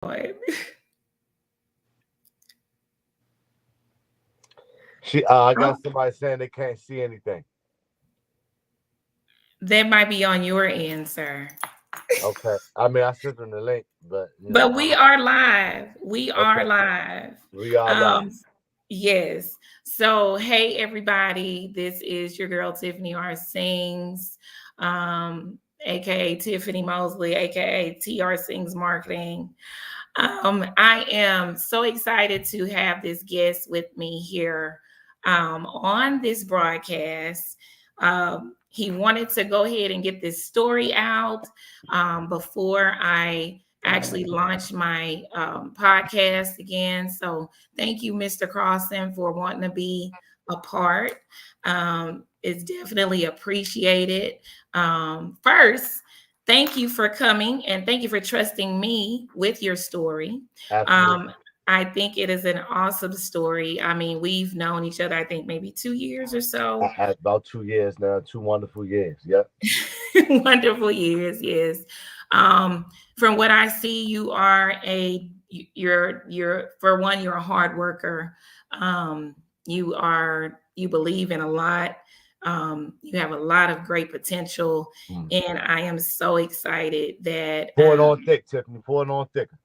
Lord. I Oh, got somebody saying they can't see anything. that might be on your end, sir. Okay. I mean, I sent them the link, but But we are live. We are okay. live. We are live. Um, yes. So, hey everybody, this is your girl Tiffany R. Sings, aka Tiffany Mosley, aka TR Sings Marketing. I am so excited to have this guest with me here on this broadcast. He wanted to go ahead and get this story out before I actually launch my podcast again. So thank you, Mr. Crosson, for wanting to be a part. It's definitely appreciated. First, thank you for coming and thank you for trusting me with your story. Absolutely. Um, I think it is an awesome story. I mean, we've known each other, I think maybe 2 years or so. About 2 years now, 2 wonderful years. Yep. Wonderful years, yes. Um, from what I see, you're for one, you're a hard worker. You believe in a lot. You have a lot of great potential, Mm. and I am so excited that Pour it on thick, Tiffany. Pour it on thicker.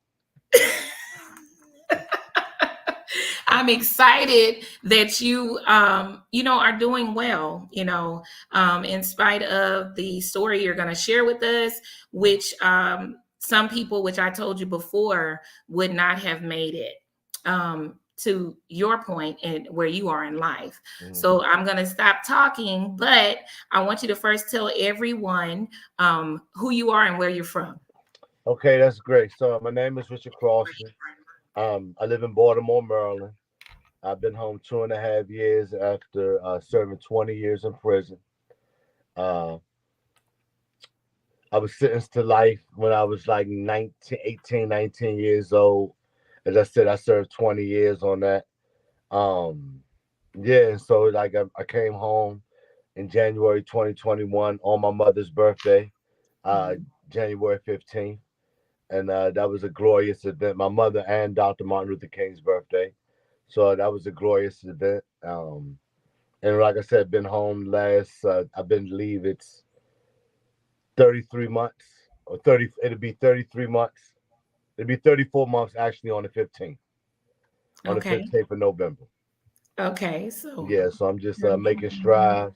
I'm excited that you are doing well, in spite of the story you're going to share with us, which some people, which I told you before, would not have made it to your point and where you are in life. Mm. So I'm going to stop talking, but I want you to first tell everyone who you are and where you're from. Okay, that's great. So my name is Richard Crosson. I live in Baltimore, Maryland. I've been home 2.5 years after serving 20 years in prison. Uh, I was sentenced to life when I was like 19, 18, 19 years old. As I said, I served 20 years on that. Um, yeah, so like I came home in January 2021 on my mother's birthday, uh, January 15th. And that was a glorious event. My mother and Dr. Martin Luther King's birthday. So that was a glorious event. And like I said, been home I've been leave. It's 33 months or 30. It'll be 33 months. It'll be 34 months actually on the 15th, on the Okay. 15th of November. Okay. So, Yeah, so I'm just making strides.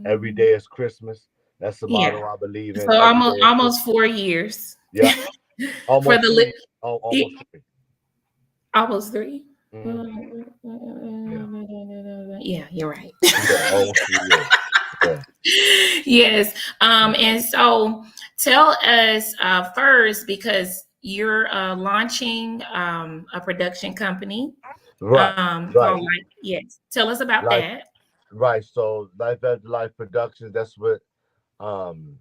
Every day is Christmas. That's the yeah. motto I believe in. So Every day is almost Christmas. 4 years. Yeah, For almost the 3. Oh, almost 3. almost three. Mm-hmm. Yeah, Yeah, you're right. yeah, almost 3 years. Yeah. Yes. And so tell us first, because you're launching a production company Right, called right, Life. Yes. Tell us about life, that. right. So Life After Life Productions. That's what um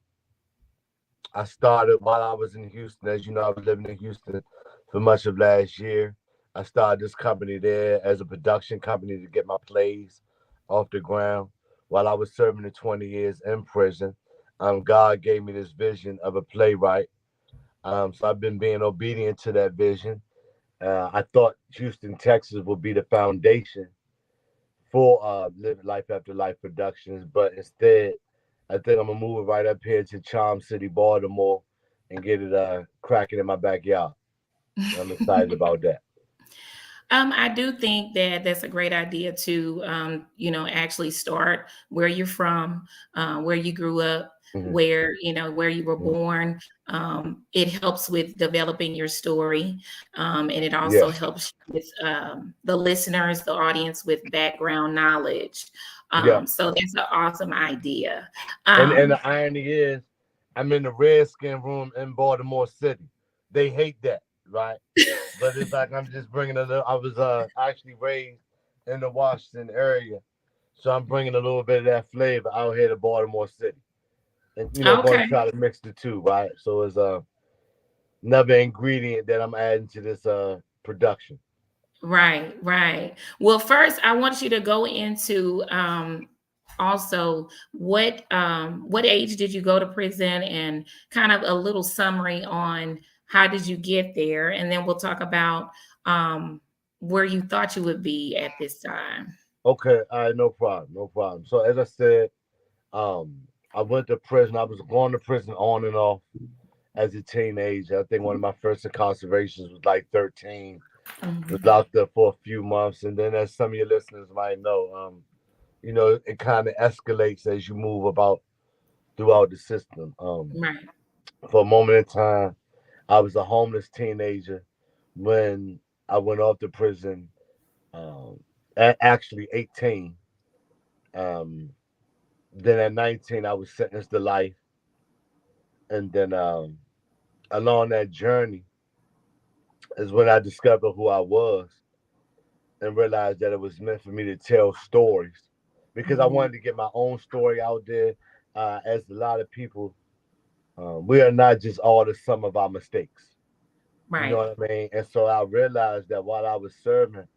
I started while I was in Houston. As you know, I was living in Houston for much of last year. I started this company there as a production company to get my plays off the ground. While I was serving the 20 years in prison, God gave me this vision of a playwright. So I've been being obedient to that vision. I thought Houston, Texas would be the foundation for Live Life After Life Productions, but instead, I think I'm gonna move it right up here to Charm City, Baltimore, and get it cracking in my backyard. I'm excited about that. I do think that that's a great idea to, actually start where you're from, where you grew up, Hmm. where you were born. It helps with developing your story, and it Yeah, also helps with the listeners, the audience, with background knowledge. yeah. So that's an awesome idea. And Um, the irony is, I'm in the Redskin room in Baltimore City. They hate that, right? But it's like I'm just bringing a little. I was actually raised in the Washington area, so I'm bringing a little bit of that flavor out here to Baltimore City, and going to okay. try to mix the two, right? So it's another ingredient that I'm adding to this production. Right, right. Well, first, I want you to go into also what age did you go to prison, and kind of a little summary on how did you get there, and then we'll talk about where you thought you would be at this time. Okay, all right, no problem, no problem. So as I said, um, I went to prison. I was going to prison on and off as a teenager. I think one of my first incarcerations was like 13. Was Mhm. out there for a few months, and then as some of your listeners might know, it kind of escalates as you move about throughout the system. Right. For a moment in time, I was a homeless teenager when I went off to prison. At actually 18. Um, then at 19, I was sentenced to life, and then along that journey is when I discovered who I was and realized that it was meant for me to tell stories because I Mhm. wanted to get my own story out there. As a lot of people, we are not just all the sum of our mistakes. You know Right. what I mean? And so I realized that while I was serving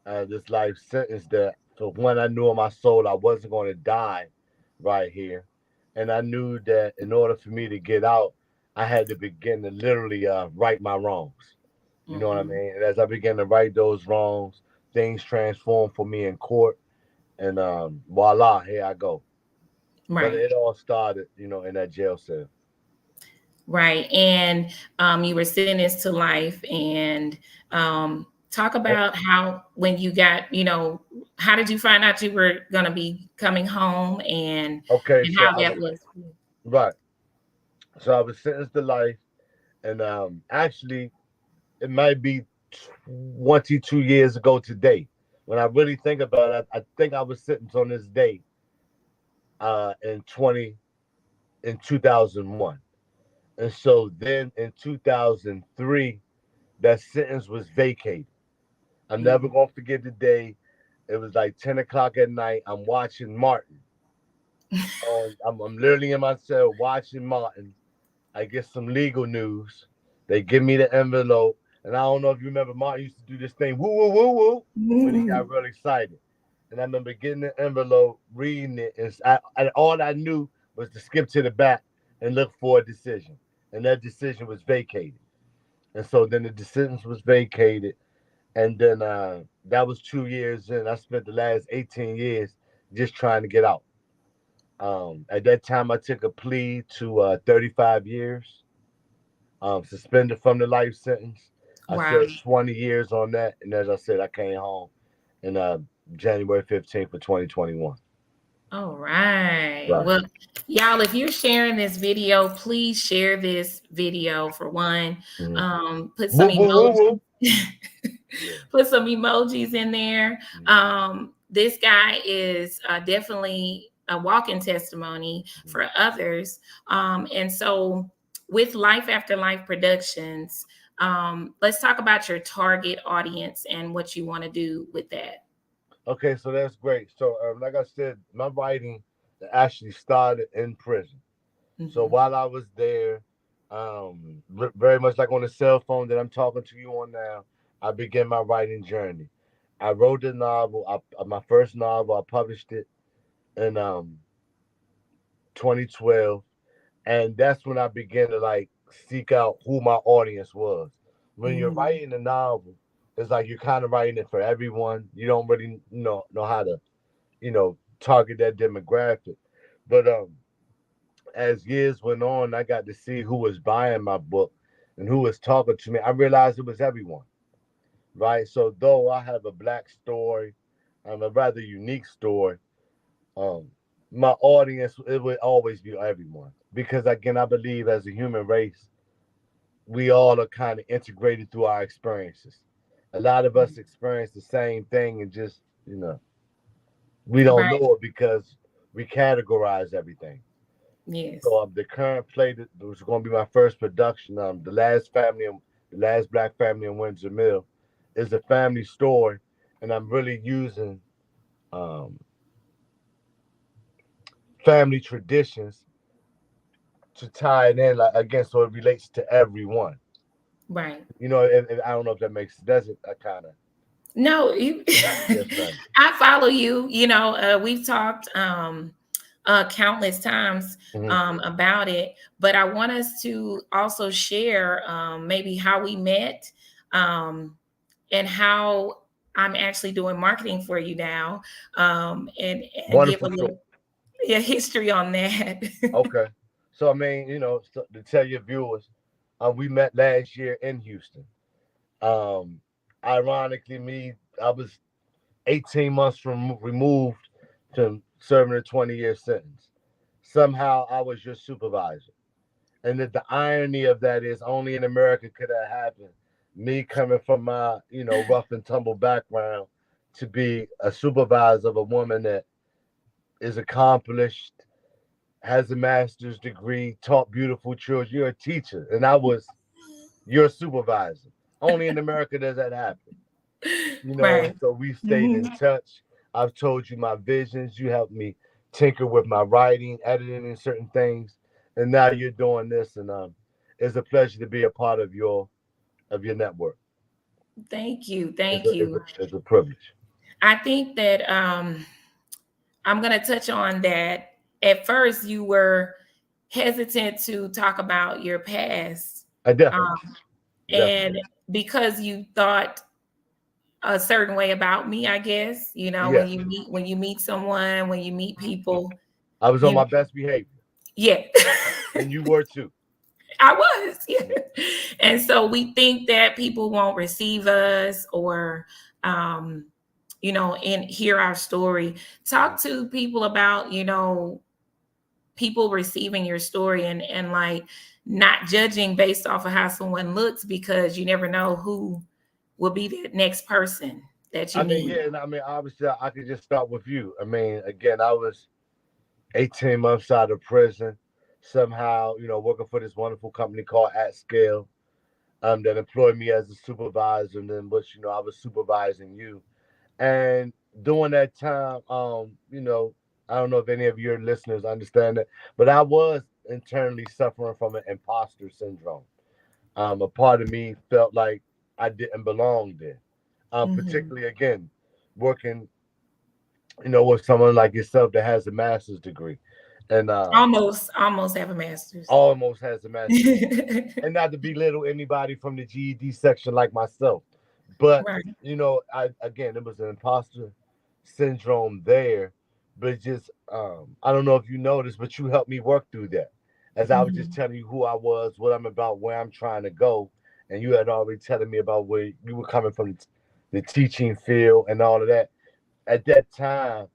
this life sentence, that for when I knew in my soul I wasn't going to die right here, and I knew that in order for me to get out, I had to begin to literally right my wrongs. You know what I Mhm. mean? And as I began to right those wrongs, things transformed for me in court, and voila, here I go. But Right. it all started, in that jail cell. Right. And you were sentenced to life. And talk Eh, about how, when you got, how did you find out you were going to be coming home, Okay, and so how that was? right, so I was sentenced to life, and actually, it might be 22 years ago today. When I really think about it, I think I was sentenced on this day in 2001. And so then in 2003, that sentence was vacated. I'm never Mhm. gonna forget the day. It was like 10 o'clock at night. I'm watching Martin. I'm literally in my cell watching Martin. I get some legal news. They give me the envelope. And I don't know if you remember, Martin used to do this thing, woo, woo, woo, woo, when he got real excited. And I remember getting the envelope, reading it, and all I knew was to skip to the back and look for a decision. And that decision was vacated. And so then the decision was vacated. And then that was 2 years in. I spent the last 18 years just trying to get out. At that time, I took a plea to 35 years, suspended from the life sentence. I Wow. served 20 years on that. And as I said, I came home in January 15th of 2021. All right. Right. Well, y'all, if you're sharing this video, please share this video for one. Mhm. Put some Woo, woo, woo, emojis. woo. Yeah. Put some emojis in there. Mhm. This guy is definitely a walking testimony Mhm. for others. And so, with Life After Life Productions, let's talk about your target audience and what you want to do with that. Okay, so that's great. So, like I said, my writing actually started in prison. So Mhm. while I was there, very much like on the cell phone that I'm talking to you on now, I began my writing journey. I wrote the novel, my first novel. I published it in 2012, and that's when I began to like seek out who my audience was. When you're Mhm. writing a novel, it's like you're kind of writing it for everyone. You don't really know how to target that demographic, but as years went on, I got to see who was buying my book and who was talking to me. I realized it was everyone, right? So though I have a black story, a rather unique story, um, my audience, it would always be everyone because again, I believe as a human race, we all are kind of integrated through our experiences. A lot of us experience the same thing and just we don't Right. know it because we categorize everything. Yes. So the current play that was going to be my first production, the last black family in Windsor Mill, is a family story, and I'm really using um, family traditions to tie it in, like again, so it relates to everyone. Right. I don't know if that makes does it. I kind of No, yes, ma'am. I follow you. We've talked countless times Mm-hmm. about it, but I want us to also share maybe how we met, and how I'm actually doing marketing for you now, and give Wonderful a story. little, yeah, history on that. Okay. So I mean, so to tell your viewers, we met last year in Houston. Um, Ironically, I was 18 months from removed to serving a 20-year sentence. Somehow, I was your supervisor, and the irony of that is only in America could that happen. Me coming from my rough and tumble background to be a supervisor of a woman that is accomplished, has a master's degree, taught beautiful children. You're a teacher, and I was your supervisor. Only in America does that happen. And Right. so we stayed in Mhm. touch. I've told you my visions. You helped me tinker with my writing, editing, and certain things. And now you're doing this, and it's a pleasure to be a part of your network. Thank you. It's Thank a it's you. a, it's a privilege. I think that I'm going to touch on that. At first, you were hesitant to talk about your past, I definitely, um, definitely, and because you thought a certain way about me, I guess. yes. When you meet someone, when you meet people, I was on you my best behavior, yeah. and you were too. I was, yeah. And so we think that people won't receive us, or um, and hear our story. Talk to people about, people receiving your story, and like not judging based off of how someone looks, because you never know who will be the next person that you I mean, meet. yeah, and I mean, obviously, I could just start with you. I mean, again, I was 18 months out of prison, somehow, working for this wonderful company called At Scale, that employed me as a supervisor, and then, which, I was supervising you. And during that time, I don't know if any of your listeners understand it, but I was internally suffering from an imposter syndrome. A part of me felt like I didn't belong there. Mhm. Particularly again, working, with someone like yourself that has a master's degree, and Almost have a master's. almost has a master's degree. And not to belittle anybody from the GED section like myself, but Right. I again, it was an imposter syndrome there, but just I don't know if you noticed, but you helped me work through that. As I was just Mhm. telling you who I was, what I'm about, where I'm trying to go, and you had already telling me about where you were coming from, the teaching field and all of that. At that time,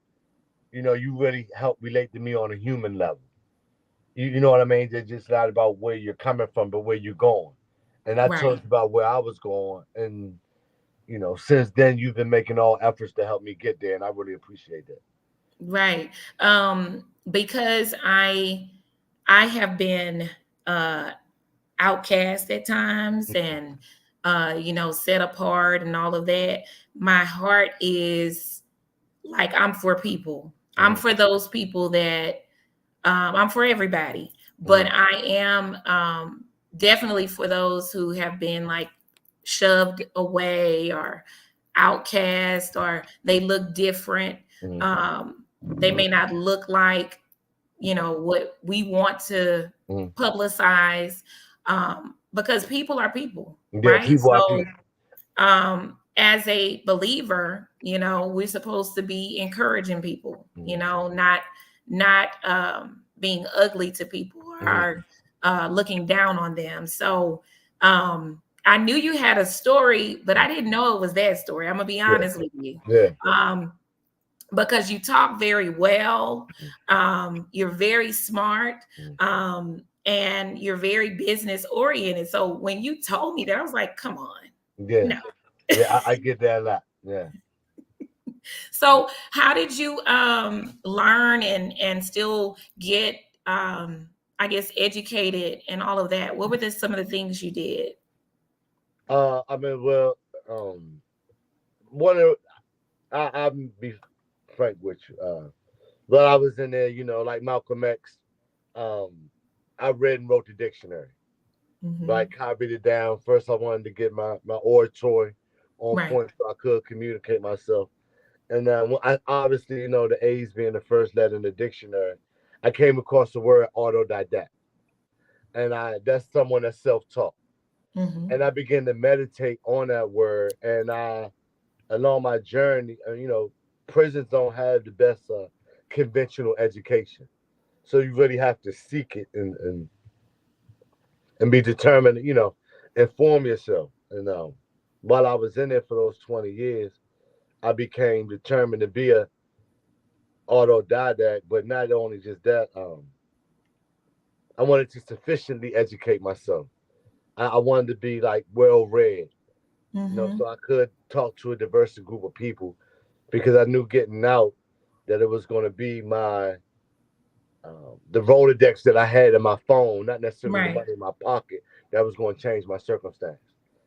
you really helped relate to me on a human level. You know what I mean? It's just not about where you're coming from, but where you're going. And I told Right. you about where I was going. And, since then, you've been making all efforts to help me get there. And I really appreciate that. Right. Because I have been uh outcast at times, and set apart and all of that. My heart is like, I'm for people. I'm Mm-hmm, for those people that I'm for everybody, but mm-hmm, I am definitely for those who have been like shoved away, or outcast, or they look different. mm-hmm, They may not look like, what we want to mm-hmm. publicize, because people are people, Yeah, right? people are So people. as a believer, we're supposed to be encouraging people, Mm-hmm, not being ugly to people, mm-hmm. or looking down on them. So I knew you had a story, but I didn't know it was that story. I'm gonna be Yeah, honest with you. yeah. Um, because you talk very well. You're very smart, and you're very business oriented. So when you told me that, I was like, come on, Yeah, no. yeah. I get that a lot. Yeah. So how did you learn and still get I guess educated and all of that? What were some of the things you did? I mean, well, one of I'm be frank with you. Well, I was in there, like Malcolm X. Um, I read and wrote the dictionary. Like Hmm. copied it down. First, I wanted to get my oratory on Right. point so I could communicate myself. And I obviously, the A's being the first letter in the dictionary. I came across the word autodidact, and that's someone that's self-taught. Mm-hmm. And I began to meditate on that word, and along my journey, prisons don't have the best conventional education, so you really have to seek it and be determined, inform yourself. And while I was in there for those 20 years, I became determined to be a autodidact, but not only just that, I wanted to sufficiently educate myself. I wanted to be like well read, Mm-hmm. so I could talk to a diverse group of people because I knew getting out that it was going to be the Rolodex that I had in my phone, not necessarily the Right. money in my pocket, that was going to change my circumstance.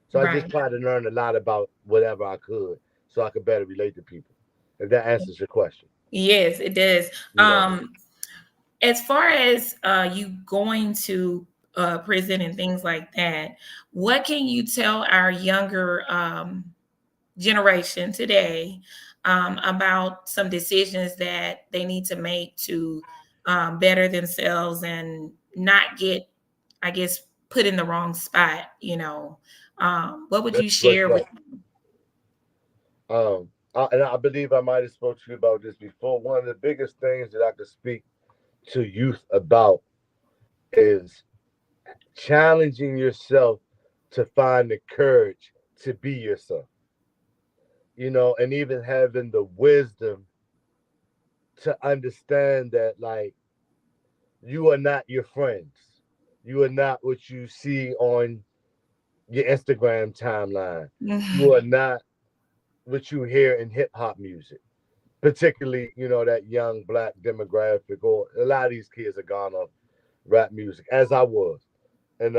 So I just Right. tried to learn a lot about whatever I could so I could better relate to people. If that answers your question, Yes, it does. you know. As far as you going to prison and things like that, what can you tell our younger generation today about some decisions that they need to make to better themselves and not get, I guess, put in the wrong spot? What would That's you a great share with? question. And I believe I might have spoke to you about this before. One of the biggest things that I could speak to youth about is challenging yourself to find the courage to be yourself, and even having the wisdom to understand that, like, you are not your friends. You are not what you see on your Instagram timeline. You are not what you hear in hip hop music, particularly, that young black demographic, or a lot of these kids are gone off rap music, as I was. And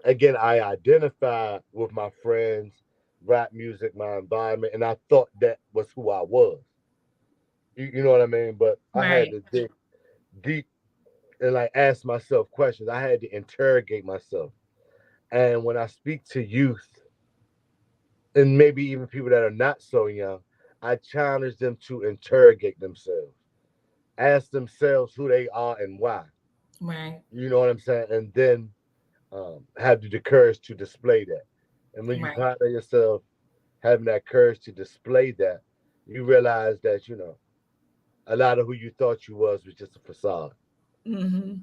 again, I identified with my friends, rap music, my environment, and I thought that was who I was. You know what I mean? But I had Right. to dig deep and like ask myself questions. I had to interrogate myself. And when I speak to youth and maybe even people that are not so young, I challenge them to interrogate themselves, ask themselves who they are and why. Right. You know what I'm saying? And then have the courage to display that. And when you Right. find yourself having that courage to display that, you realize that, a lot of who you thought you was just a facade. Hmm.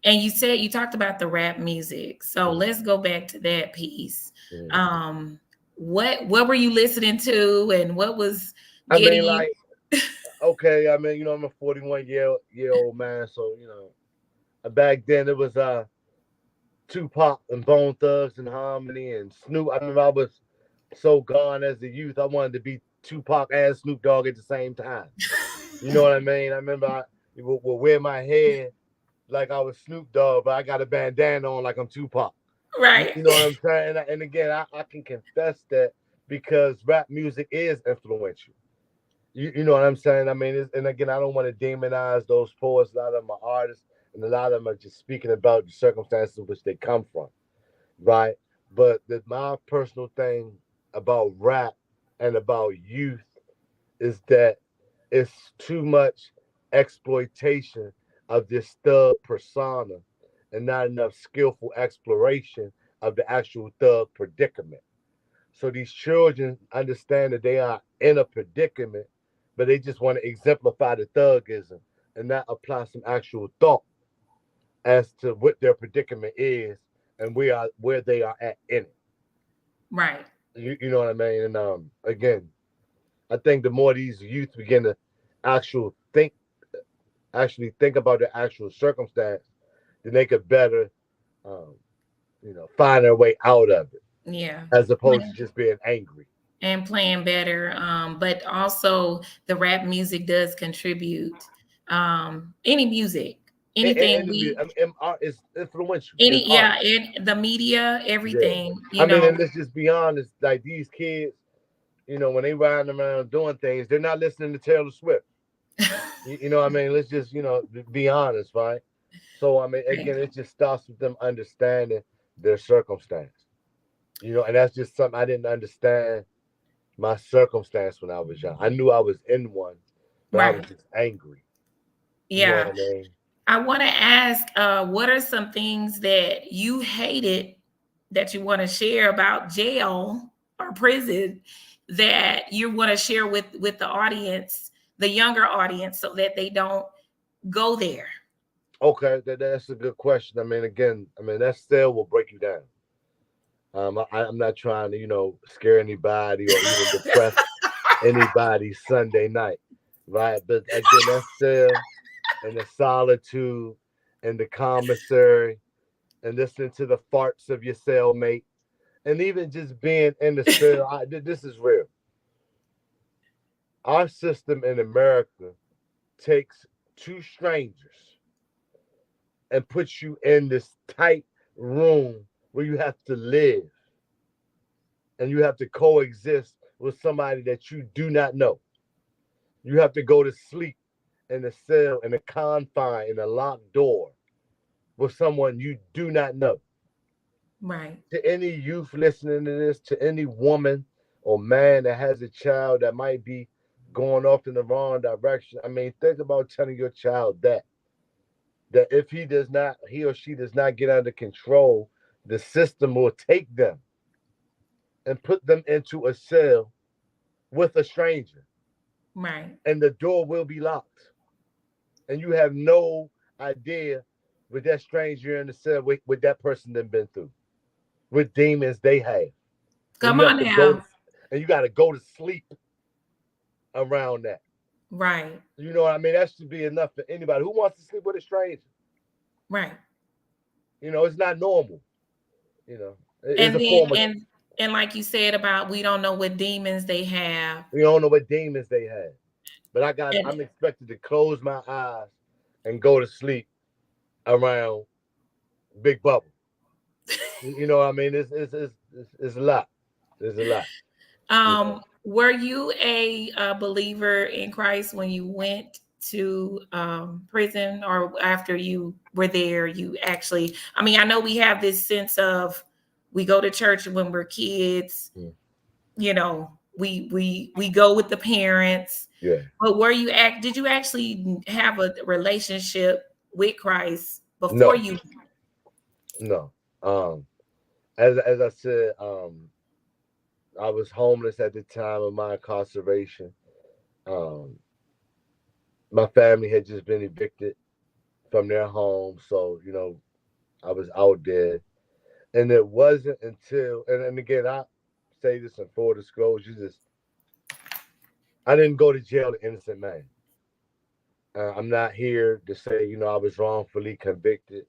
And you said you talked about the rap music. So Mhm, let's go back to that piece. mhm. Um, what were you listening to and what was I getting mean, you? like, okay, I mean, I'm a 41 year old man, so back then it was Tupac and Bone Thugs and Harmony and Snoop. I remember I was so gone as a youth, I wanted to be Tupac and Snoop Dogg at the same time. You know what I mean? I remember I would wear my hair like I was Snoop Dogg, but I got a bandana on like I'm Tupac. You, Right. you know what I'm saying? And again, I can confess that because rap music is influential. You know what I'm saying? I mean, and again, I don't want to demonize those poets. A lot of them are artists, and a lot of them are just speaking about the circumstances in which they come from, right? But my personal thing about rap and about youth is that it's too much exploitation of this thug persona and not enough skillful exploration of the actual thug predicament. So these children understand that they are in a predicament, but they just want to exemplify the thugism and not apply some actual thought as to what their predicament is and where they are at in it. Right. You know what I mean? And again, I think the more these youth begin to actual think actually think about the actual circumstance, then they could better um, find their way out of it Yeah. as opposed to just being angry. And playing better. But also the rap music does contribute. Any music, anything And we, I mean, it's influential. It's any, art. yeah, and the media, Yeah. everything, I mean, and let's just be honest. Like these kids, when they riding around doing things, they're not listening to Taylor Swift. You know what I mean? Let's just, be honest, right? So, I mean, Right. again, it just starts with them understanding their circumstance. And that's just something I didn't understand my circumstance when I was young. I knew I was in one, but I was Right. just angry. You know what Yeah. I mean? I want to ask, what are some things that you hated that you want to share about jail or prison that you want to share with the audience, the younger audience, so that they don't go there? Okay, that's a good question. I mean, again, I mean that still will break you down. I'm not trying to, scare anybody or even depress anybody's Sunday night, right? But again, that cell and the solitude and the commissary and listening to the farts of your cellmate and even just being in the cell. This is real. Our system in America takes two strangers and puts you in this tight room where you have to live and you have to coexist with somebody that you do not know. You have to go to sleep in a cell, in a confine, in a locked door with someone you do not know. Right. To any youth listening to this, to any woman or man that has a child that might be going off in the wrong direction, I mean, think about telling your child that if he or she does not get under control, the system will take them and put them into a cell with a stranger, Right. and the door will be locked, and you have no idea what that stranger in the cell with that person that been through, what demons they have, and Come you have on to go to now. and you got to go to sleep around that. Right. You know what I mean? That should be enough for anybody who wants to sleep with a stranger. Right. It's not normal. It's And a then form of and like you said about we don't know what demons they have. we don't know what demons they have. But And I'm expected to close my eyes and go to sleep around Big Bubble. You know what I mean? It's a lot. There's a lot. were you a believer in Christ when you went to prison, or after you were there, you actually, I mean, I know we have this sense of we go to church when we're kids, Mm. we go with the parents, Yeah. but did you actually have a relationship with Christ before No. you? No. Um, as I said, I was homeless at the time of my incarceration. Um, my family had just been evicted from their home, so I was out there, and it wasn't until and again I say this in full disclosure, just I didn't go to jail an innocent man. I'm not here to say I was wrongfully convicted.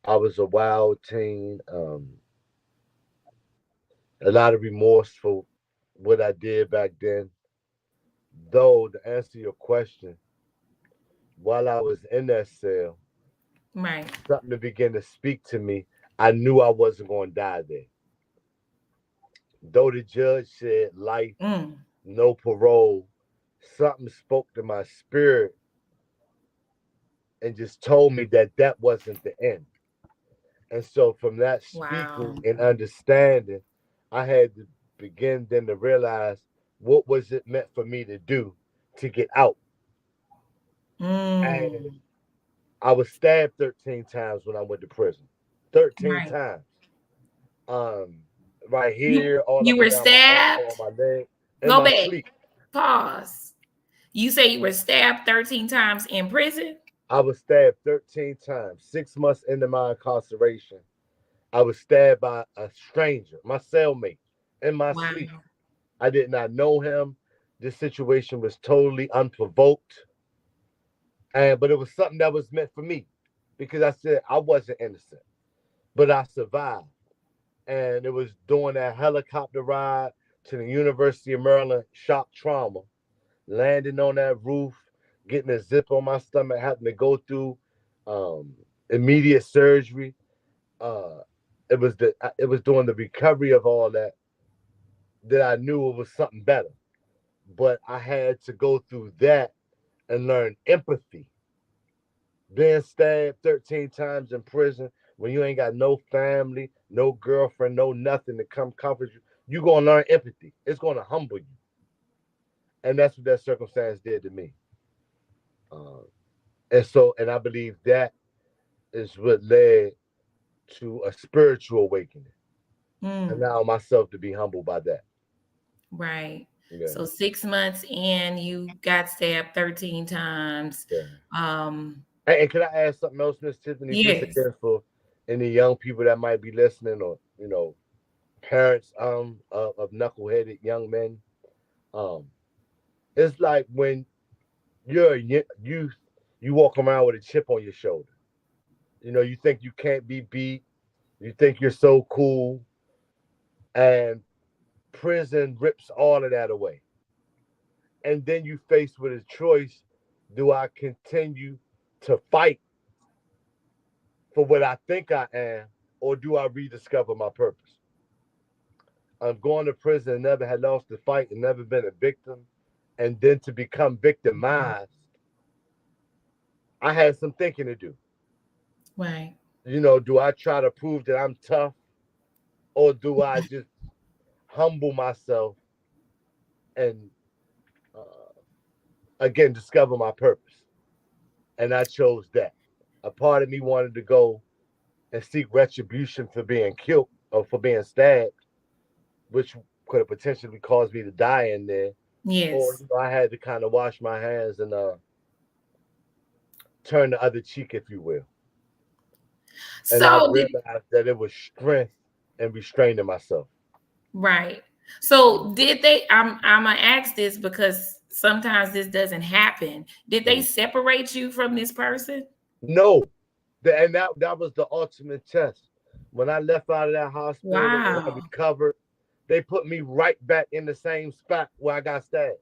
I was a wild teen, a lot of remorse for what I did back then. Though to answer your question, while I was in that cell, Right. something began to speak to me. I knew I wasn't going to die there. Though the judge said life, Mm, no parole, something spoke to my spirit and just told me that wasn't the end. And so, from that wow. speaking and understanding, I had to begin then to realize what was it meant for me to do to get out. And Mm, I was stabbed 13 times when I went to prison. 13 right. times. Um, right You here, all you up and were down my arm, on stabbed. my leg, in Go my back. sleep. Pause. You say you were stabbed 13 times in prison? I was stabbed 13 times. 6 months into my incarceration, I was stabbed by a stranger, my cellmate, in my sleep. Wow. I did not know him. This situation was totally unprovoked, and but it was something that was meant for me because I said I wasn't innocent, but I survived. And it was during that helicopter ride to the University of Maryland shock trauma, landing on that roof, getting a zip on my stomach, having to go through um, immediate surgery. Uh, it was during the recovery of all that I knew it was something better. But I had to go through that and learn empathy. Being stabbed 13 times in prison when you ain't got no family, no girlfriend, no nothing to come comfort you, you're going to learn empathy. It's going to humble you. And that's what that circumstance did to me. Uh, And I believe that is what led to a spiritual awakening. Allow myself to be humbled by that. Right. Yeah. So 6 months in, you got stabbed 13 times. Yeah. Um, And can I add something else, Miss Tiffany? Just yes. again for any young people that might be listening, or parents of knuckleheaded young men. Um, it's like when you're a youth, you walk around with a chip on your shoulder. You think you can't be beat. You think you're so cool, and prison rips all of that away. And then you faced with a choice: do I continue to fight for what I think I am, or do I rediscover my purpose? I'm going to prison and never had lost a fight and never been a victim, and then to become victimized, I had some thinking to do. Right. Do I try to prove that I'm tough, or do I just humble myself and again discover my purpose? And I chose that. A part of me wanted to go and seek retribution for being killed or for being stabbed, which could have potentially caused me to die in there. Or Yes. I had to kind of wash my hands and turn the other cheek, if you will. And I So did realized that it was strength and restraining myself. right. So did they I'm gonna ask this because sometimes this doesn't happen. Did they separate you from this person? No, and that was the ultimate test. When I left out of that hospital and I Wow. recovered, they put me right back in the same spot where I got stabbed.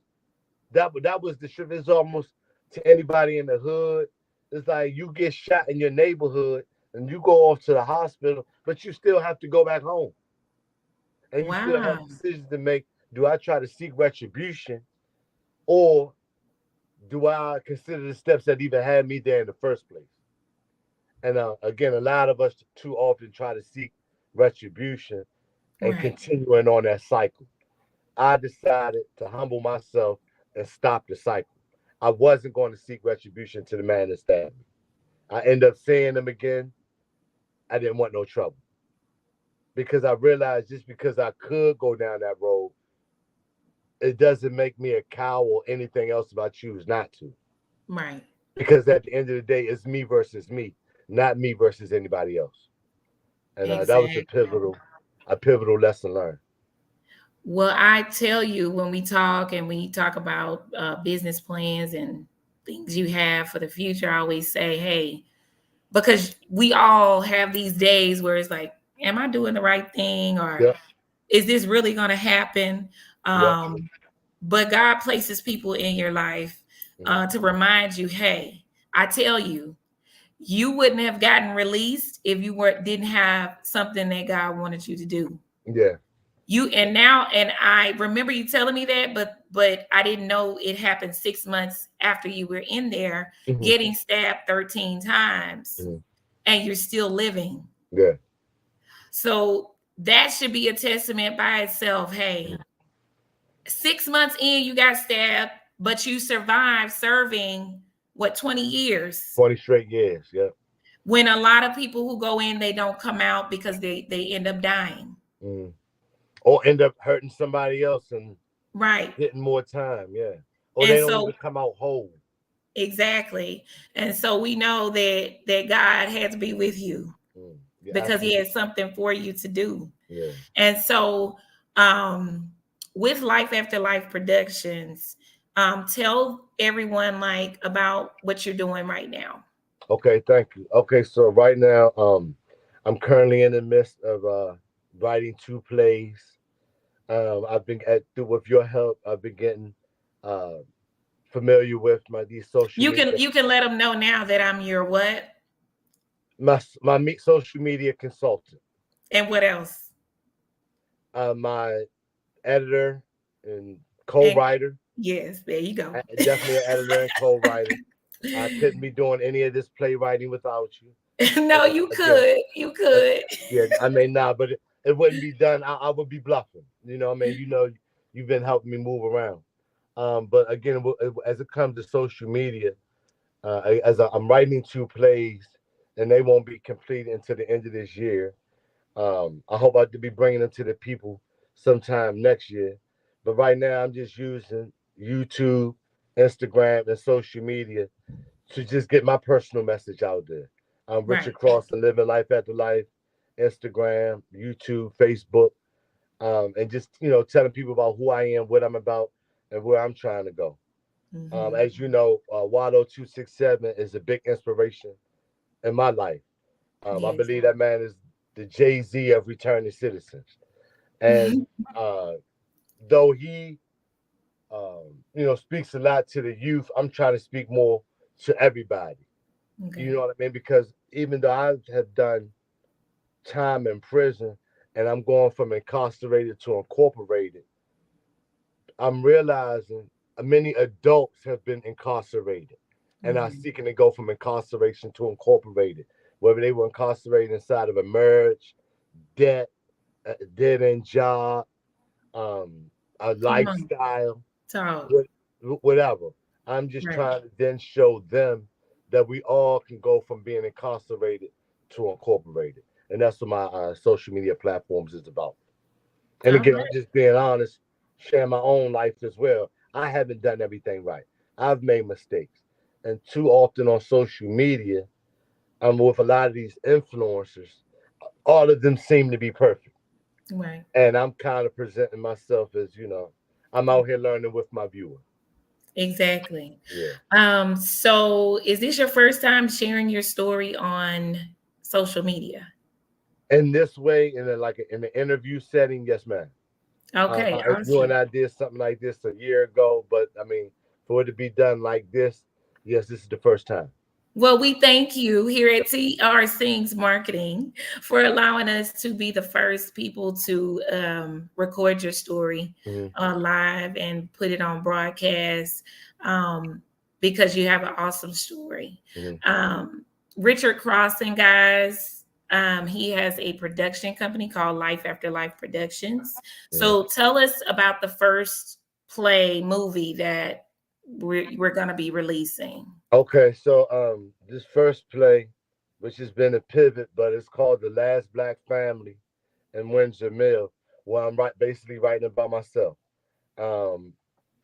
That was the truth. It's almost to anybody in the hood. It's like you get shot in your neighborhood and you go off to the hospital, but you still have to go back home. And you still have Wow. decisions to make. Do I try to seek retribution, or do I consider the steps that even had me there in the first place? And again, a lot of us too often try to seek retribution and Right. continuing on that cycle. I decided to humble myself and stop the cycle. I wasn't going to seek retribution to the man that stabbed me. I ended up seeing him again. I didn't want no trouble because I realized just because I could go down that road, it doesn't make me a coward or anything else if I choose not to. Right. Because at the end of the day, it's me versus me, not me versus anybody else. And that was Exactly. a pivotal lesson learned. Well, I tell you, when we talk and we talk about business plans and things you have for the future, I always say, hey, because we all have these days where it's like, am I doing the right thing? Or Yep, is this really going to happen? yep, But God places people in your life to remind you, hey, I tell you, you wouldn't have gotten released if you didn't have something that God wanted you to do. yeah, You and now and I remember you telling me that, but I didn't know it happened 6 months after you were in there hmm getting stabbed 13 times hmm and you're still living. yeah, So that should be a testament by itself. Hey, 6 months in, you got stabbed, but you survived serving what, 20 years? 20 straight years. Yep. When a lot of people who go in, they don't come out because they end up dying. Mm. Or end up hurting somebody else and Right. getting more time. Yeah. Or they And don't so even come out whole. exactly. And so we know that God had to be with you Yeah, because he absolutely. had something for you to do. Yeah. And so with Life After Life Productions, tell everyone like about what you're doing right now. Okay, thank you. Okay, so right now, I'm currently in the midst of writing two plays. I've been with your help, I've been getting uh familiar with these social media, You can let them know now that I'm your what social media consultant, and what else. my editor and And co-writer. yes, there you go. Definitely an editor and co-writer. I couldn't be doing any of this playwriting without you. No, you Again, could. You could. yeah, I mean, nah, but it wouldn't be done. I would be bluffing. I mean, you've been helping me move around. But again, as it comes to social media, I'm writing 2 plays, and they won't be completed until the end of this year. I hope I to be bringing them to the people sometime next year. But right now, I'm just using YouTube, Instagram, and social media to just get my personal message out there. I'm Richard Right. Crosson, living life after life, Instagram, YouTube, Facebook, and just telling people about who I am, what I'm about, and where I'm trying to go. Hmm. As you know, Wado 267 is a big inspiration in my life. I Yes. believe that man is the Jay-Z of returning citizens. And uh, though he, speaks a lot to the youth, I'm trying to speak more to everybody. You know Okay. what I mean? Because even though I have done time in prison and I'm going from incarcerated to incorporated, I'm realizing many adults have been incarcerated and are Hmm. seeking to go from incarceration to incorporated, whether they were incarcerated inside of a marriage, debt, a dead end job, a Come on. lifestyle, Talk. what, whatever. I'm just Right. trying to then show them that we all can go from being incarcerated to incorporated. And that's what my social media platforms is about. And All again, right. I'm just being honest, sharing my own life as well. I haven't done everything right. I've made mistakes. And too often on social media, I'm with a lot of these influencers. All of them seem to be perfect. Right. And I'm kind of presenting myself as, I'm out here learning with my viewer. Exactly. Yeah. So is this your first time sharing your story on social media? In this way, in an interview setting, yes, ma'am. Okay, You and awesome. I did something like this a year ago, but I mean, for it to be done like this, yes, this is the first time. Well, we thank you here at TR Sings Marketing for allowing us to be the first people to record your story Hmm. live and put it on broadcast um, because you have an awesome story. Hmm. Um, Richard Crosson, guys, he has a production company called Life After Life Productions. Hmm. So tell us about the first play movie that we're going to be releasing. Okay, so this first play, which has been a pivot, but it's called The Last Black Family in Windsor Mill, where I'm basically writing about myself. Um,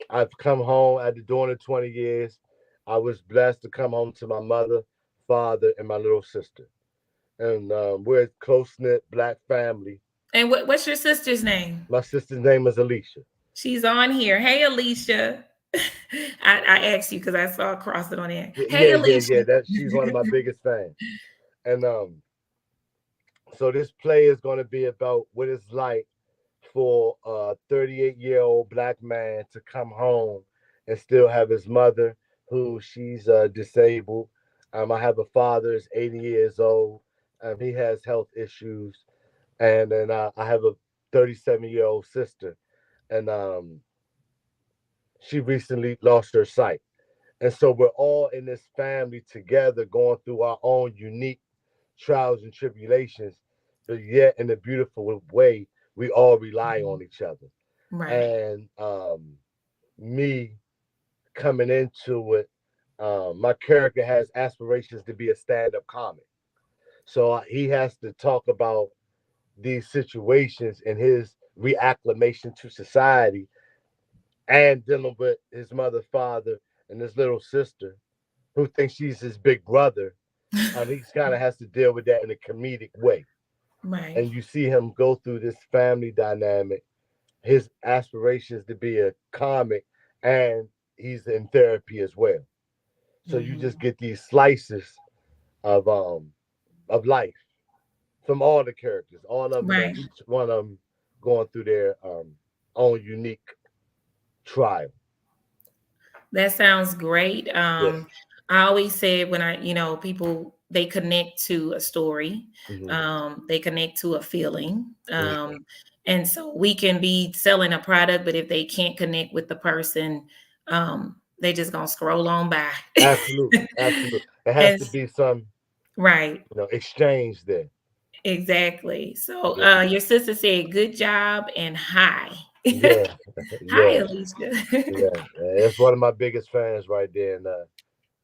I've come home after doing it 20 years. I was blessed to come home to my mother, father, and my little sister. And we're a close knit black family. And what's your sister's name? My sister's name is Alicia. She's on here. Hey, Alicia. I asked you because I saw across it on there. Yeah, Hey, yeah, yeah, Alicia. yeah. That she's one of my biggest fans. And so this play is going to be about what it's like for a 38-year-old black man to come home and still have his mother, who she's disabled. I have a father who's 80 years old. He has health issues, and then I have a 37-year-old sister, and she recently lost her sight. And so we're all in this family together, going through our own unique trials and tribulations, but yet in a beautiful way, we all rely on each other. Right. And me coming into it, my character has aspirations to be a stand-up comic. So he has to talk about these situations and his reacclimation to society and dealing with his mother, father, and his little sister who thinks she's his big brother. He kind of has to deal with that in a comedic way. Right. And you see him go through this family dynamic, his aspirations to be a comic, and he's in therapy as well. So you Mhm. just get these slices of life from all the characters, all of them, Right. each one of them going through their own unique trial. That sounds great. Yeah. I always said when people they connect to a story, Hmm. they connect to a feeling, Hmm. and so we can be selling a product, but if they can't connect with the person, they just gonna scroll on by. Absolutely, absolutely. It has And to be some, right, exchange there. exactly. So Yeah, your sister said, "Good job" and hi, yeah, hi, yeah, Alicia. yeah. That's one of my biggest fans right there, and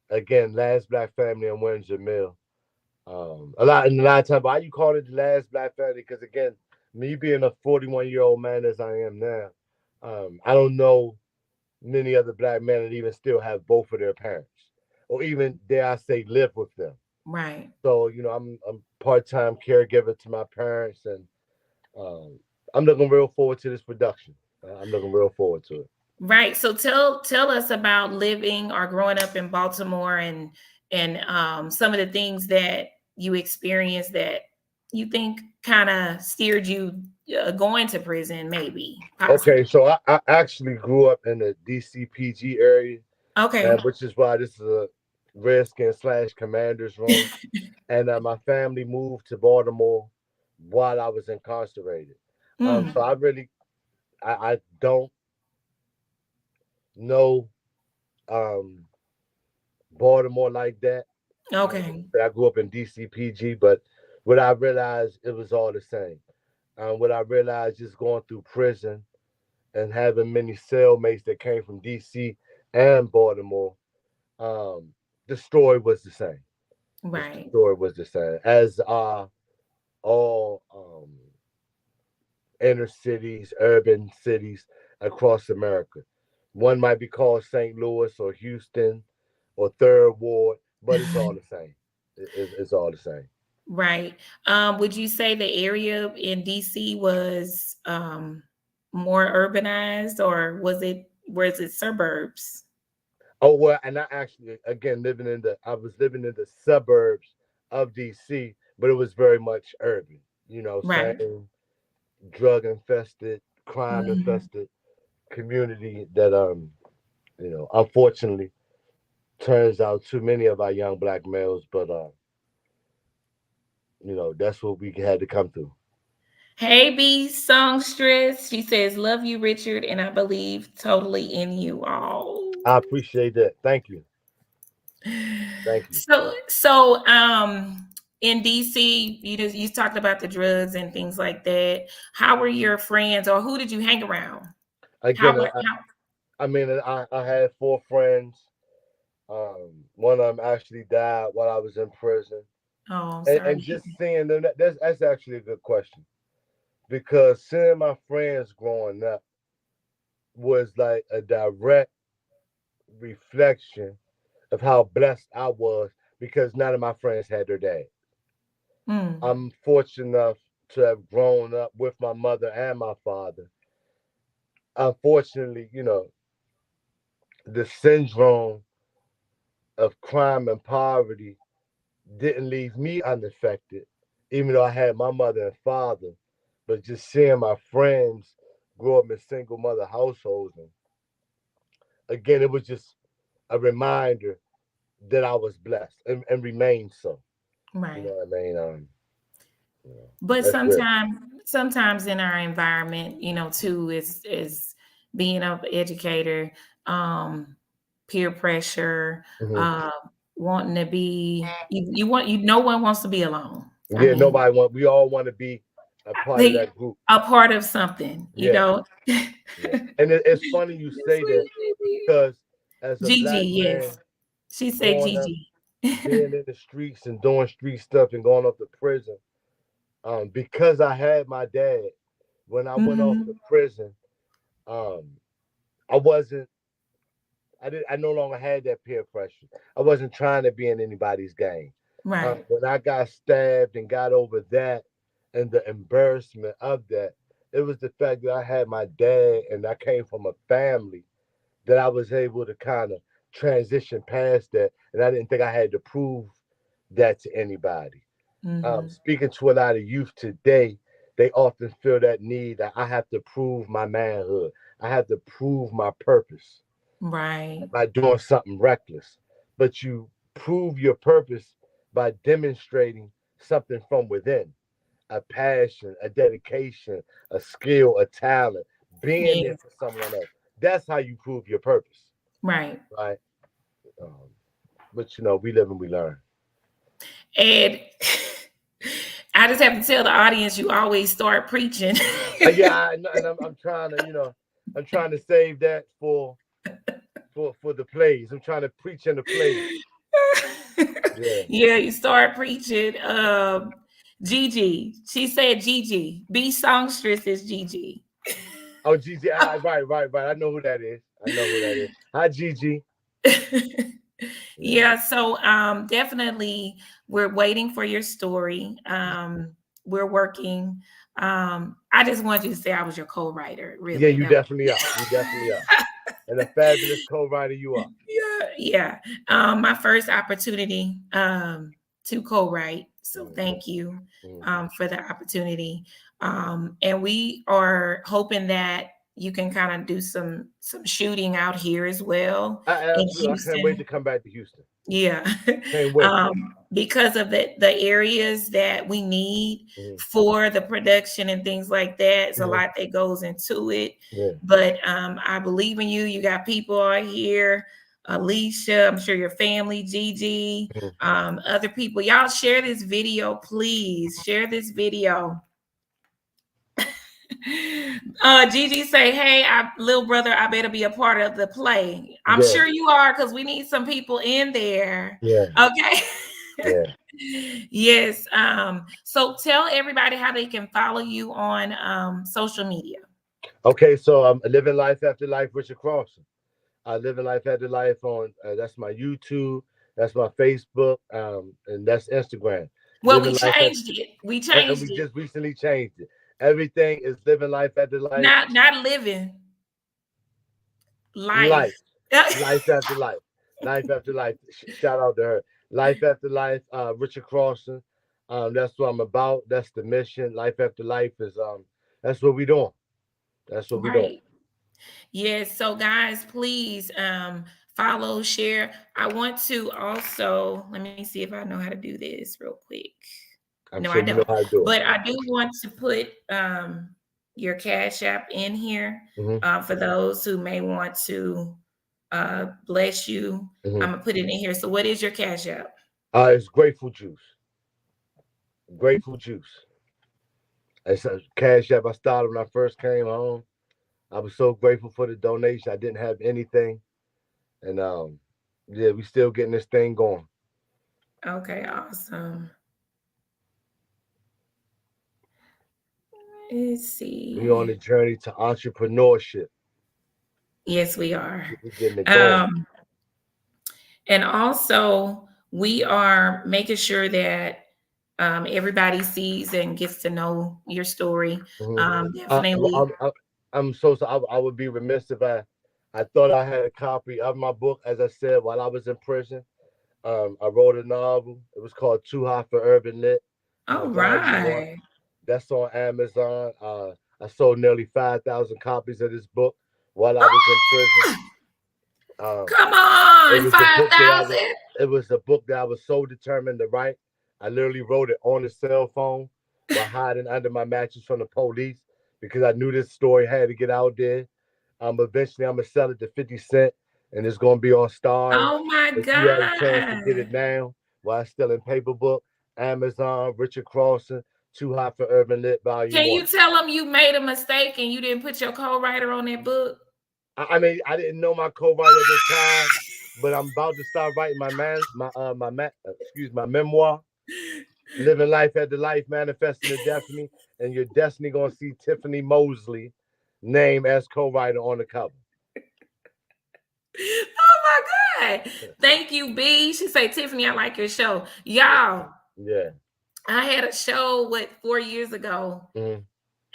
again, last black family in Windsor Mill. A lot of times, why you call it the last black family? Because again, me being a 41-year-old man as I am now, I don't know many other black men that even still have both of their parents, or even dare I say live with them. Right. So I'm part-time caregiver to my parents, and um, I'm looking real forward to this production. I'm looking real forward to it. Right. So tell us about living or growing up in Baltimore, and some of the things that you experienced that you think kind of steered you going to prison, maybe, possibly. Okay, so I actually grew up in the DCPG area, Okay. which is why this is a Redskin slash Commanders room. And my family moved to Baltimore while I was incarcerated. So Mm, I don't know um, Baltimore like that. okay. I grew up in DCPG, but what I realized it was all the same. What I realized just going through prison and having many cellmates that came from DC and Baltimore, um, the story was the same. The Right. story was the same as all inner cities, urban cities across America. One might be called St. Louis or Houston or Third Ward, but it's all the same. It's all the same. Right. Would you say the area in DC was more urbanized, or was it suburbs? Oh well, and I actually again I was living in the suburbs of DC, but it was very much urban. Right. Same drug infested, crime Mhm. infested community that unfortunately turns out too many of our young black males, but that's what we had to come through. Hey, B songstress. She says, "Love you, Richard, and I believe totally in you all." I appreciate that. Thank you. Thank you. So, in DC, you talked about the drugs and things like that. How were your friends, or who did you hang around? Again, How were how? I mean, I had four friends. One of them actually died while I was in prison, Oh, and sorry. just seeing them, that's actually a good question because seeing my friends growing up was like a direct reflection of how blessed I was because none of my friends had their dad. Mm, I'm fortunate enough to have grown up with my mother and my father. Unfortunately, the syndrome of crime and poverty didn't leave me unaffected, even though I had my mother and father. But just seeing my friends grow up in single mother households, and again, it was just a reminder that I was blessed and remain so. You know right. what I mean? You know, But that's real. sometimes in our environment, too, is being an educator, um, peer pressure, Hmm. uh, wanting to be you want you no one wants to be alone. I Yeah, mean, we all want to be a part of they that group. a part of something, you Yeah, know. yeah. And it's funny you say that Sweet baby. because as a Gigi, black yes. man She said growing up, Gigi. being in the streets and doing street stuff and going off to prison, because I had my dad when I went off to Mhm. prison, um, I wasn't. I no longer had that peer pressure. I wasn't trying to be in anybody's game. Right. When I got stabbed and got over that and the embarrassment of that, it was the fact that I had my dad and I came from a family that I was able to kind of transition past that, and I didn't think I had to prove that to anybody. Mhm. Speaking to a lot of youth today, they often feel that need that I have to prove my manhood. I have to prove my purpose Right. by doing something reckless. But you prove your purpose by demonstrating something from within, a passion, a dedication, a skill, a talent, being there Yeah. for someone else. That's how you prove your purpose, Right. right? Um, but we live and we learn. And I just have to tell the audience you always start preaching. Yeah, and I'm trying to, I'm trying to save that for the plays. I'm trying to preach in the plays. Yeah. Yeah, you start preaching. Gigi. She said Gigi. B songstress is Gigi. Oh, Gigi. Right. I know who that is. Hi, Gigi. Yeah. Yeah, so definitely we're waiting for your story. We're working. I just wanted you to say I was your co-writer, Yeah, really. you definitely are. And a fabulous co-writer you are. Yeah. My first opportunity to co-write. So Mhm. thank you Mhm. for the opportunity. And we are hoping that you can kind of do some shooting out here as well in Absolutely. I can't wait to Houston. come back to Houston. Yeah. Can't wait. Because of the areas that we need Mhm. for the production and things like that. It's a Mhm. lot that goes into it. Yeah. But I believe in you. You got people out here, Alicia, I'm sure your family, Gigi, Mhm. other people. Y'all share this video, please. Share this video. Gigi say, hey, little brother, I better be a part of the play. I'm Yeah. sure you are, because we need some people in there. Yeah. Okay. Yeah. Yes. So tell everybody how they can follow you on social media. Okay, so I'm living life after life, Richard Crosson. I live in life after life on that's my YouTube, that's my Facebook, and that's Instagram. Well, we Living life at, changed it. We and changed we it. just recently changed it. Everything is living life after life, Not living life. life, life after life, life after life. Shout out to her. Life after life, Richard Crosson. That's what I'm about. That's the mission. Life after life is that's what we doing. That's what we doing. Right. Yes. So guys, please follow, share. I want to also let me see if I know how to do this real quick. I'm No, sure I you know don't. how to do But I do want to put your Cash App in here it. for those who may want to bless you. Hmm. I'm gonna put it in here. So what is your Cash App? It's grateful juice. Grateful juice. It's a cash app I started when I first came home. I was so grateful for the donation. I didn't have anything, and yeah, we still getting this thing going. Okay, awesome. Let's We on see. the journey to entrepreneurship. Yes, we are. We getting it going. Um, and also we are making sure that everybody sees and gets to know your story. Mhm. Definitely. I'm so I would be remiss if I thought I had a copy of my book. As I said, while I was in prison, I wrote a novel. It was called Too Hot for Urban Lit, All Volume One. right. That's on Amazon. I sold nearly 5,000 copies of this book while I was in prison. Um, Come it on, was the book that I was. 5,000. It was the book that I was so determined to write. I literally wrote it on a cell phone while hiding under my mattress from the police because I knew this story had to get out there. Eventually, I'm gonna sell it to 50 Cent, and it's gonna be on Stars. Oh my If you had a chance to get God. it now, while it's still in paper book, Amazon, Richard Crosson, Too Hot for Urban Lit, Volume Can One. you tell them you made a mistake and you didn't put your co-writer on that book? I mean, I didn't know my co-writer at the time, but I'm about to start writing my memoir, Living Life After Life, Manifesting the Destiny, and your destiny gonna see Tiffany Mosley name as co-writer on the cover. Oh my God. Thank you, B. She said, Tiffany, I like your show. Y'all, Yeah. I had a show 4 years ago Mm-hmm.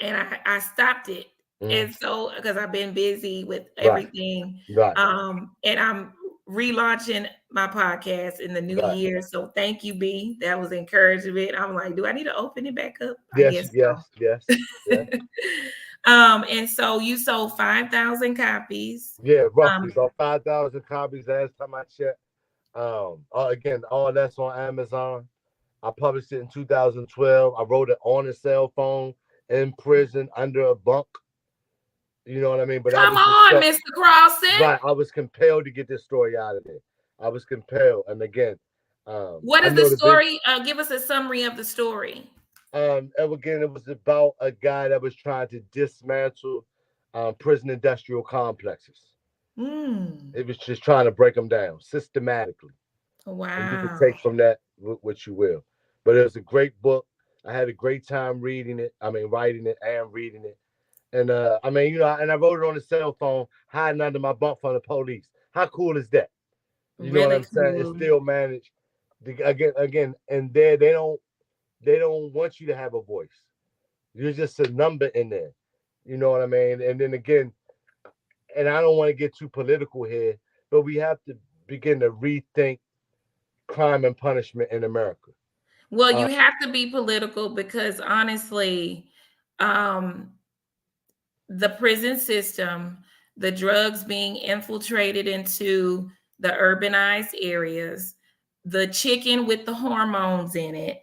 and I stopped it. Mm-hmm. And so because I've been busy with Right. everything. Right. And I'm relaunching my podcast in the new Right. year. So thank you, B. That was encouragement. I'm like, do I need to open it back up? I Yes. guess Yes. Yes. so. Yeah. And so you sold 5,000 copies. Yeah. Um, Roughly about 5,000 copies last time I checked. Again, all that's on Amazon. I published it in 2012. I wrote it on a cell phone in prison under a bunk. You know what I mean? But I Come was on, Mr. Crosson. right. I was compelled to get this story out of there. I was compelled. And again, What I is the know the big. story? Give us a summary of the story. And again, it was about a guy that was trying to dismantle prison industrial complexes. Mm. It was just trying to break them down systematically. and you can Wow. take from that what you will. But it was a great book. I had a great time reading it. I mean, writing it and reading it. And I mean, and I wrote it on the cell phone, hiding under my bunk from the police. How cool is that? You know what Really I'm saying? It cool. still managed to, again, and there they don't want you to have a voice. You're just a number in there. You know what I mean? And then again, and I don't want to get too political here, but we have to begin to rethink crime and punishment in America. Well, Uh, you have to be political because honestly, um, the prison system, the drugs being infiltrated into the urbanized areas, the chicken with the hormones in it,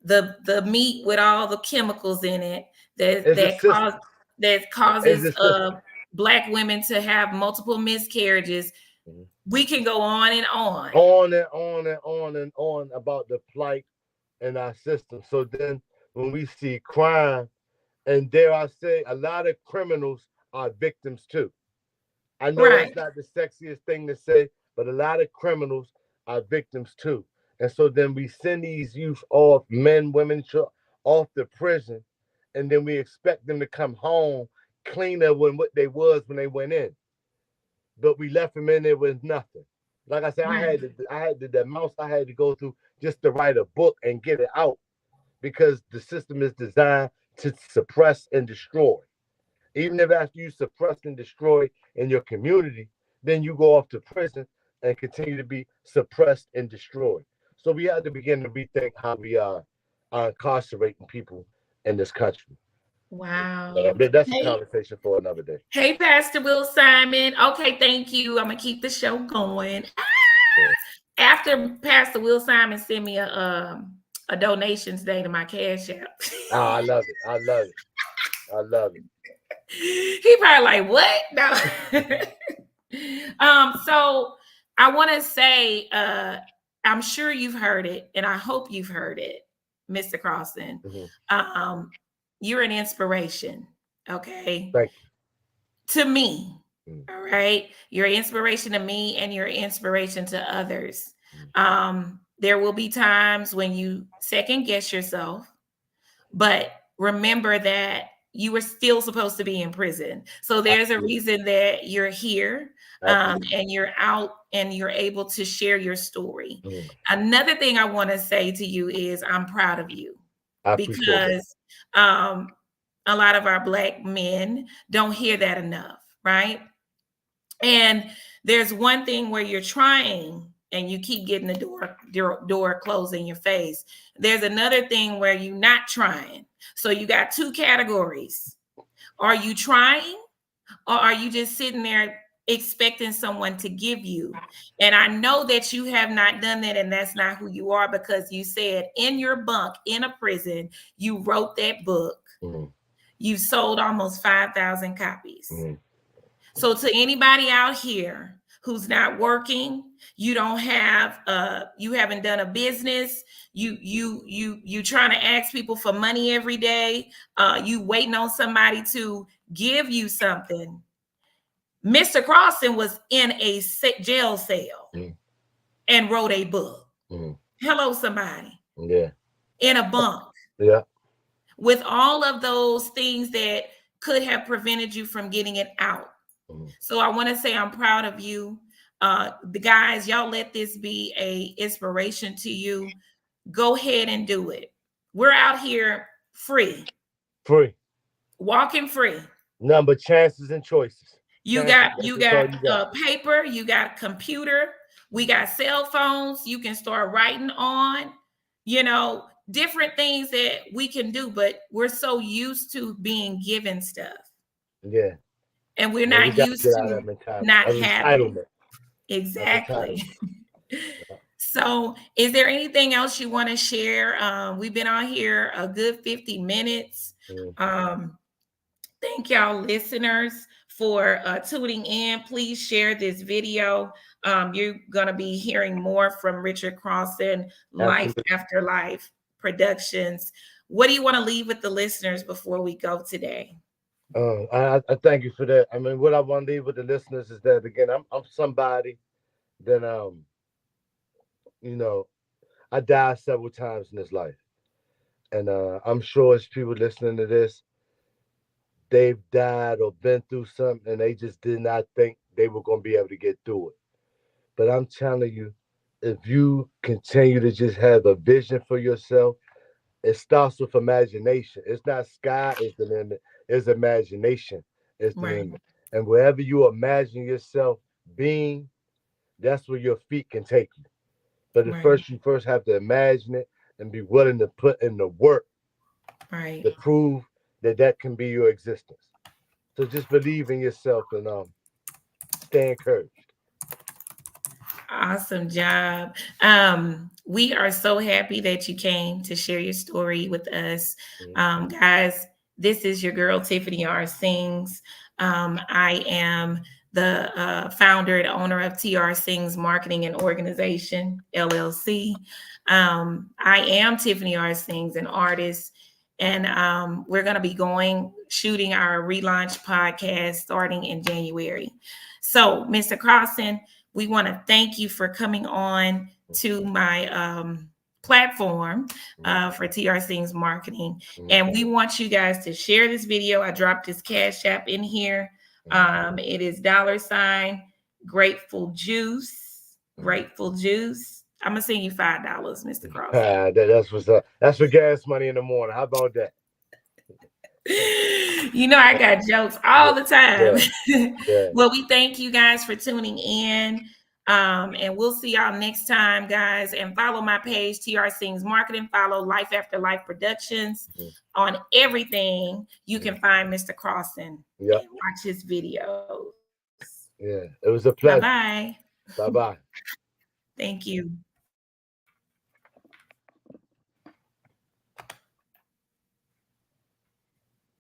the meat with all the chemicals in it that it's a that system. cause that It's causes a system. black women to have multiple miscarriages. Mhm. We can go on and on. On and on and on and on about the plight in our system. So then when we see crime, and dare I say, a lot of criminals are victims too. I know Right. that's not the sexiest thing to say, but a lot of criminals are victims too. And so then we send these youth off, men, women, off to prison, and then we expect them to come home cleaner than what they was when they went in. But we left them in there with nothing. Like I said, Right. I had the mouse I had to go through just to write a book and get it out because the system is designed to suppress and destroy. Even if after you suppress and destroy in your community, then you go off to prison and continue to be suppressed and destroyed. So we have to begin to rethink how we are incarcerating people in this country. Wow. That's a Hey, conversation for another day. hey, Pastor Will Simon. Okay, thank you. I'm gonna keep the show going. Yeah. After Pastor Will Simon sent me a donations day to my Cash App. Ah, I love it. I love it. I love it. He probably like, what? No. So I want to say, I'm sure you've heard it, and I hope you've heard it, Mr. Crosson. Hmm. Um, you're an inspiration, okay? Thank To me. you. All right. You're an inspiration to me and you're an inspiration to others. Mhm. There will be times when you second guess yourself, but remember that you were still supposed to be in prison. So there's a Absolutely. reason that you're here, Absolutely. and you're out and you're able to share your story. Mhm. Another thing I want to say to you is I'm proud of you I appreciate that. because um, a lot of our Black men don't hear that enough, right? And there's one thing where you're trying and you keep getting the door closed in your face. There's another thing where you're not trying. So you got two categories. Are you trying or are you just sitting there expecting someone to give you? And I know that you have not done that and that's not who you are because you said in your bunk in a prison, you wrote that book. Mhm. You sold almost 5,000 copies. Mhm. So to anybody out here who's not working, you don't have you haven't done a business, you trying to ask people for money every day, you waiting on somebody to give you something. Mr. Crosson was in a jail cell Mhm. and wrote a book. Mhm. Hello, somebody. Yeah. In a bunk Yeah. with all of those things that could have prevented you from getting it out. Mhm. So I want to say I'm proud of you. The guys, y'all let this be a inspiration to you. Go ahead and do it. We're out here free, Free. walking free. None but chances and choices. You Chances, got you that's all got you got. paper, you got computer, we got cell phones. You can start writing on, different things that we can do. But we're so used to being given stuff, Yeah. and we're Yeah, we not got to used get out of to that mentality not of having. entitlement. Of Exactly. entitlement. Yeah. So, is there anything else you want to share? We've been on here a good 50 minutes. Mhm. Um, thank y'all, listeners, for tuning in. Please share this video. You're going to be hearing more from Richard Crosson, Life Absolutely. After Life Productions. What do you want to leave with the listeners before we go today? I thank you for that. I mean, what I want to leave with the listeners is that again, I'm somebody that you know, I died several times in this life. And I'm sure as people listening to this, they've died or been through something and they just did not think they were going to be able to get through it. But I'm telling you, if you continue to just have a vision for yourself, it starts with imagination. It's not sky is the limit, it's imagination is the Right. limit. And wherever you imagine yourself being, that's where your feet can take you. But at Right. first, you first have to imagine it and be willing to put in the work Right. to prove that that can be your existence. So just believe in yourself and stay encouraged. Awesome job. We are so happy that you came to share your story with us. Mhm. Guys, this is your girl, Tiffany R. Sings. I am the founder and owner of TR Sings Marketing and Organization, LLC. I am Tiffany R. Sings, an artist. And we're going to be shooting our relaunch podcast starting in January. So, Mr. Crosson, we want to thank you for coming on to my platform for TR Sings Marketing. And we want you guys to share this video. I dropped this Cash App in here. It is $ Grateful Juice. Grateful Juice. I'm going to send you $5, Mr. Crosson. That's what's up. That's for gas money in the morning. How about that? You know, I got jokes all the time. Yeah. Well, we thank you guys for tuning in. And we'll see y'all next time, guys. And follow my page, TR Sings Marketing. Follow Life After Life Productions on everything. You can find Mr. Crosson and watch his videos. Yeah. It was a pleasure. Bye-bye. Bye-bye. Thank you.